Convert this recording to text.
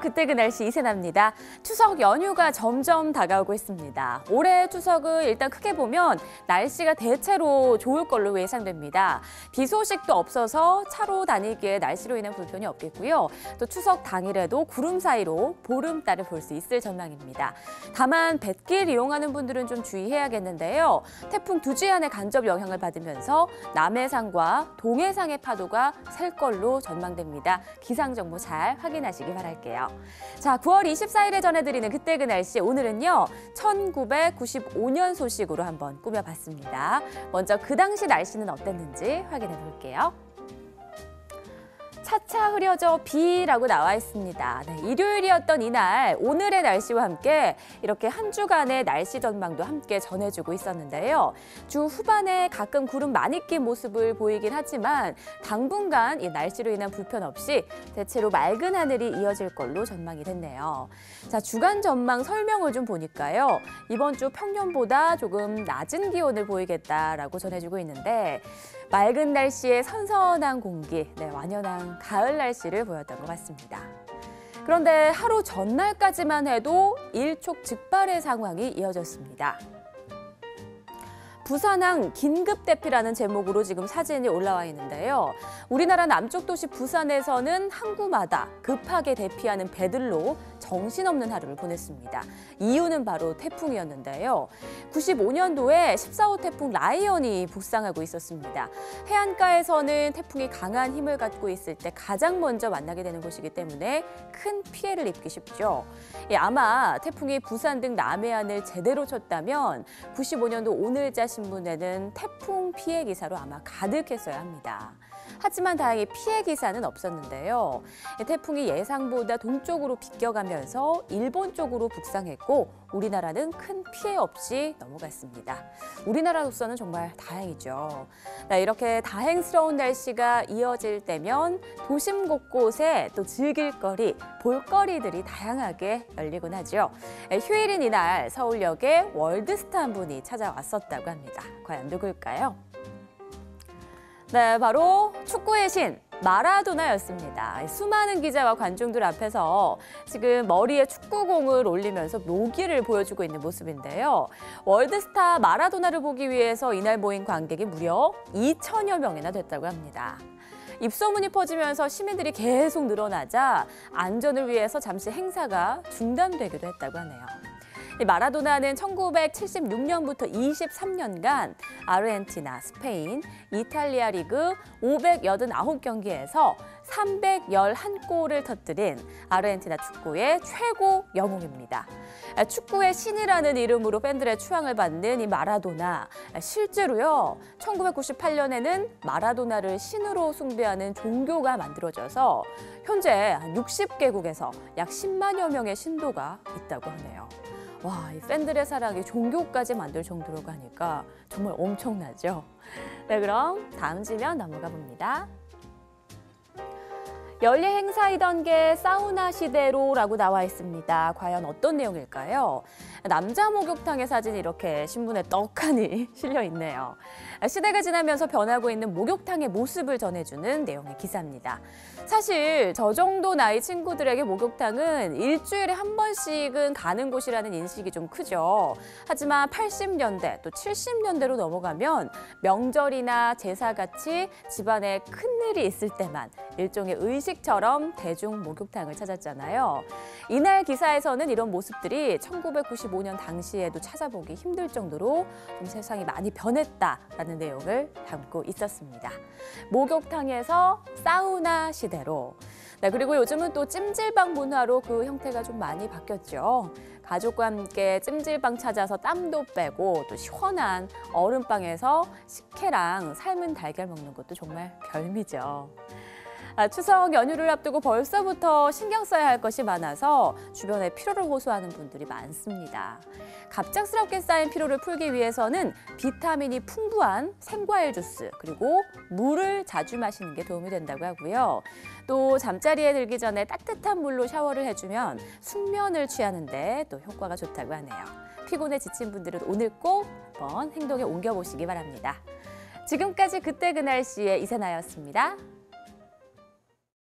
그때 그 날씨 이세나입니다. 추석 연휴가 점점 다가오고 있습니다. 올해 추석을 일단 크게 보면 날씨가 대체로 좋을 걸로 예상됩니다. 비 소식도 없어서 차로 다니기에 날씨로 인한 불편이 없겠고요. 또 추석 당일에도 구름 사이로 보름달을 볼 수 있을 전망입니다. 다만 뱃길 이용하는 분들은 좀 주의해야겠는데요. 태풍 두지안의 간접 영향을 받으면서 남해상과 동해상의 파도가 셀 걸로 전망됩니다. 기상 정보 잘 확인하시기 바랄게요. 자, 9월 24일에 전해드리는 그때 그 날씨, 오늘은요 1995년 소식으로 한번 꾸며봤습니다. 먼저 그 당시 날씨는 어땠는지 확인해 볼게요. 차차 흐려져 비라고 나와 있습니다. 네, 일요일이었던 이날, 오늘의 날씨와 함께 이렇게 한 주간의 날씨 전망도 함께 전해주고 있었는데요. 주 후반에 가끔 구름 많이 낀 모습을 보이긴 하지만 당분간 이 날씨로 인한 불편 없이 대체로 맑은 하늘이 이어질 걸로 전망이 됐네요. 자, 주간 전망 설명을 좀 보니까요. 이번 주 평년보다 조금 낮은 기온을 보이겠다라고 전해주고 있는데 맑은 날씨에 선선한 공기, 완연한 가을 날씨를 보였던 것 같습니다. 그런데 하루 전날까지만 해도 일촉즉발의 상황이 이어졌습니다. 부산항 긴급대피라는 제목으로 지금 사진이 올라와 있는데요. 우리나라 남쪽 도시 부산에서는 항구마다 급하게 대피하는 배들로 정신없는 하루를 보냈습니다. 이유는 바로 태풍이었는데요. 95년도에 14호 태풍 라이언이 북상하고 있었습니다. 해안가에서는 태풍이 강한 힘을 갖고 있을 때 가장 먼저 만나게 되는 곳이기 때문에 큰 피해를 입기 쉽죠. 아마 태풍이 부산 등 남해안을 제대로 쳤다면 95년도 오늘자 신문에는 태풍 피해 기사로 아마 가득했어야 합니다. 하지만 다행히 피해 기사는 없었는데요. 태풍이 예상보다 동쪽으로 비껴가면서 일본 쪽으로 북상했고 우리나라는 큰 피해 없이 넘어갔습니다. 우리나라로서는 정말 다행이죠. 이렇게 다행스러운 날씨가 이어질 때면 도심 곳곳에 또 즐길 거리, 볼거리들이 다양하게 열리곤 하죠. 휴일인 이날 서울역에 월드스타 한 분이 찾아왔었다고 합니다. 과연 누굴까요? 네, 바로 축구의 신 마라도나였습니다. 수많은 기자와 관중들 앞에서 지금 머리에 축구공을 올리면서 묘기를 보여주고 있는 모습인데요. 월드스타 마라도나를 보기 위해서 이날 모인 관객이 무려 2천여 명이나 됐다고 합니다. 입소문이 퍼지면서 시민들이 계속 늘어나자 안전을 위해서 잠시 행사가 중단되기도 했다고 하네요. 마라도나는 1976년부터 23년간 아르헨티나, 스페인, 이탈리아 리그 589경기에서 311골을 터뜨린 아르헨티나 축구의 최고 영웅입니다. 축구의 신이라는 이름으로 팬들의 추앙을 받는 이 마라도나, 실제로요 1998년에는 마라도나를 신으로 숭배하는 종교가 만들어져서 현재 60개국에서 약 10만여 명의 신도가 있다고 하네요. 와, 이 팬들의 사랑이 종교까지 만들 정도로 가니까 정말 엄청나죠? 네, 그럼 다음 지면 넘어가 봅니다. 연례 행사이던 게 사우나 시대로라고 나와 있습니다. 과연 어떤 내용일까요? 남자 목욕탕의 사진이 이렇게 신문에 떡하니 실려 있네요. 시대가 지나면서 변하고 있는 목욕탕의 모습을 전해주는 내용의 기사입니다. 사실 저 정도 나이 친구들에게 목욕탕은 일주일에 한 번씩은 가는 곳이라는 인식이 좀 크죠. 하지만 80년대 또 70년대로 넘어가면 명절이나 제사같이 집안에 큰일이 있을 때만 일종의 의식처럼 대중 목욕탕을 찾았잖아요. 이날 기사에서는 이런 모습들이 1995년 당시에도 찾아보기 힘들 정도로 좀 세상이 많이 변했다라는 내용을 담고 있었습니다. 목욕탕에서 사우나 시대로. 네, 그리고 요즘은 또 찜질방 문화로 그 형태가 좀 많이 바뀌었죠. 가족과 함께 찜질방 찾아서 땀도 빼고 또 시원한 얼음방에서 식혜랑 삶은 달걀 먹는 것도 정말 별미죠. 추석 연휴를 앞두고 벌써부터 신경 써야 할 것이 많아서 주변에 피로를 호소하는 분들이 많습니다. 갑작스럽게 쌓인 피로를 풀기 위해서는 비타민이 풍부한 생과일 주스 그리고 물을 자주 마시는 게 도움이 된다고 하고요. 또 잠자리에 들기 전에 따뜻한 물로 샤워를 해주면 숙면을 취하는 데 또 효과가 좋다고 하네요. 피곤해 지친 분들은 오늘 꼭 한번 행동에 옮겨보시기 바랍니다. 지금까지 그때 그 날씨의 이세나였습니다.